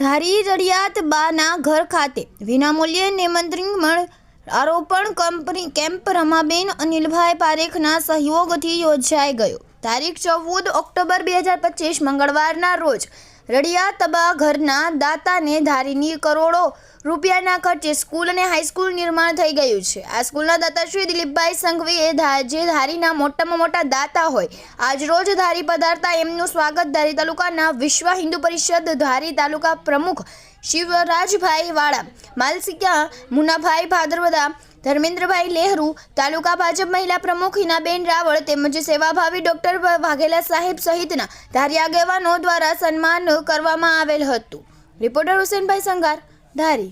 ધારી રડિયાત બાના ઘર ખાતે વિનામૂલ્યે નિમંત્રણ આરોપણ કેમ્પ રમાબેન અનિલભાઈ પારેખના સહયોગથી યોજાઈ ગયો। તારીખ 14 ઓક્ટોબર 2025 મંગળવારના રોજ રડિયાતબા ઘરના દાતાને ધારીની કરોડો રૂપિયાના ખર્ચે સ્કૂલ અને હાઈસ્કૂલ નિર્માણ થઈ ગયું છે। આ સ્કૂલના દાતા શ્રી દિલીપભાઈ સંઘવીએ જે ધારીના મોટામાં મોટા દાતા હોય આજ રોજ ધારી પધારતા એમનું સ્વાગત ધારી તાલુકાના વિશ્વ હિન્દુ પરિષદ ધારી તાલુકા પ્રમુખ શિવરાજભાઈ વાળા, માલસિકા મુનાભાઈ ભાદરવદા, ધર્મેન્દ્રભાઈ લહેરુ, તાલુકા ભાજપ મહિલા પ્રમુખ હિનાબેન રાવળ તેમજ સેવાભાવી ડોક્ટર વાઘેલા સાહેબ સહિતના ધારી આગેવાનો દ્વારા સન્માન કરવામાં આવેલ હતું। રિપોર્ટર હુસેનભાઈ સંઘાર, ધારી।